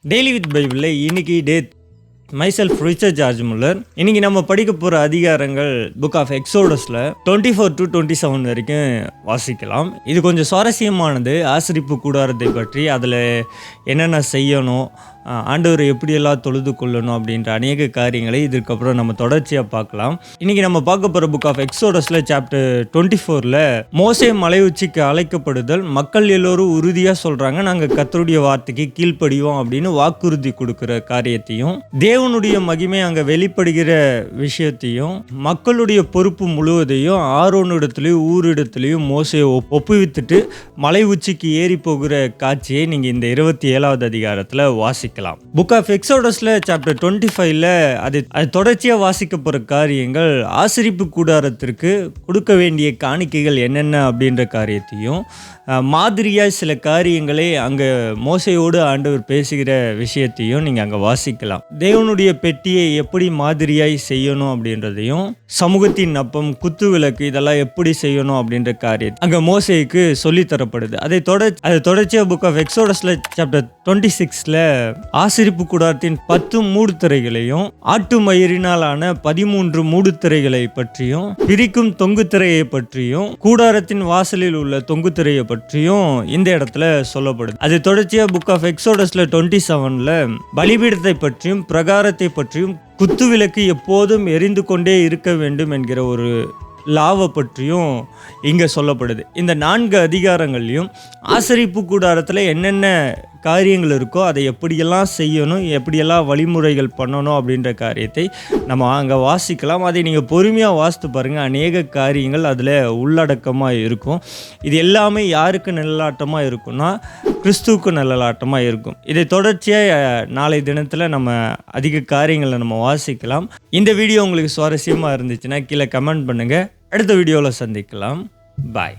Daily with பைபிளில் இன்னைக்கு myself Richard George Muller. இன்னைக்கு நம்ம படிக்க போகிற அதிகாரங்கள் புக் ஆஃப் எக்ஸோடஸில் 24 to 27 வரைக்கும் வாசிக்கலாம். இது கொஞ்சம் சுவாரஸ்யமானது. ஆசரிப்பு கூடாரத்தை பற்றி, அதில் என்னென்ன செய்யணும், ஆண்டவரை எப்படியெல்லாம் தொழுது கொள்ளணும் அப்படின்ற அநேக காரியங்களை இதுக்கப்புறம் நம்ம தொடர்ச்சியாக பார்க்கலாம். இன்றைக்கி நம்ம பார்க்க போகிற புக் ஆஃப் எக்ஸோடஸில் சாப்டர் 24ல் மோசே மலை உச்சிக்கு அழைக்கப்படுதல், மக்கள் எல்லோரும் உறுதியாக சொல்கிறாங்க நாங்கள் கர்த்தருடைய வார்த்தைக்கு கீழ்ப்படிவோம் அப்படின்னு வாக்குறுதி கொடுக்குற காரியத்தையும், தேவனுடைய மகிமை அங்கே வெளிப்படுகிற விஷயத்தையும், மக்களுடைய பொறுப்பு முழுவதையும் ஆரோனிடத்துலையும் ஊரிடத்துலையும் மோசே ஒப்புவித்துட்டு மலை உச்சிக்கு ஏறி போகிற காட்சியை நீங்கள் இந்த 27வது அதிகாரத்தில் வாசிக்கலாம். புக் ஆஃப் எக்ஸோடஸ்ல சாப்டர் 25ல அது தொடர்ச்சியாக வாசிக்க போகிற காரியங்கள், ஆசரிப்பு கூடாரத்திற்கு கொடுக்க வேண்டிய காணிக்கைகள் என்னென்ன அப்படின்ற காரியத்தையும், மாதிரியாக சில காரியங்களை அங்கே மோசையோடு ஆண்டவர் பேசுகிற விஷயத்தையும் நீங்கள் அங்கே வாசிக்கலாம். தேவனுடைய பெட்டியை எப்படி மாதிரியாய் செய்யணும் அப்படின்றதையும், சமூகத்தின் அப்பம், குத்து விளக்கு இதெல்லாம் எப்படி செய்யணும் அப்படின்ற காரியம் அங்கே மோசேக்கு சொல்லித்தரப்படுது. அதை தொடர்ச்சியாக புக் ஆஃப் எக்ஸோடஸ்ல சாப்டர் 26ல ஆசரிப்பு கூடாரத்தின் 10 மூடுத்திரைகளையும், ஆட்டு மயிரினாலான 13 மூடுத்திரைகளை பற்றியும், பிரிக்கும் தொங்கு திரையை பற்றியும், கூடாரத்தின் வாசலில் உள்ள தொங்கு திரையை பற்றியும் இந்த இடத்துல சொல்லப்படுது. அது தொடர்ச்சியா புக் ஆஃப் எக்ஸோடஸ்ல 27ல பலிபீடத்தை பற்றியும் பிரகாரத்தை பற்றியும், குத்துவிளக்கு எப்போதும் எரிந்து கொண்டே இருக்க வேண்டும் என்கிற ஒரு லாவை பற்றியும் இங்கே சொல்லப்படுது. இந்த 4 அதிகாரங்கள்லையும் ஆசரிப்பு கூடாரத்தில் என்னென்ன காரியங்கள் இருக்கோ அதை எப்படியெல்லாம் செய்யணும், எப்படியெல்லாம் வழிமுறைகள் பண்ணணும் அப்படின்ற காரியத்தை நம்ம அங்கே வாசிக்கலாம். அதை நீங்கள் பொறுமையாக வாசித்து பாருங்கள். அநேக காரியங்கள் அதில் உள்ளடக்கமாக இருக்கும். இது எல்லாமே யாருக்கு நிழலாட்டமாக இருக்கும்னா கிறிஸ்துவுக்கு நிழலாட்டமாக இருக்கும். இதை தொடர்ச்சியாக நாளை தினத்தில் நம்ம அதிக காரியங்களை நம்ம வாசிக்கலாம். இந்த வீடியோ உங்களுக்கு சுவாரஸ்யமாக இருந்துச்சுன்னா கீழே கமெண்ட் பண்ணுங்கள். அடுத்த வீடியோவில் சந்திக்கலாம். பாய்.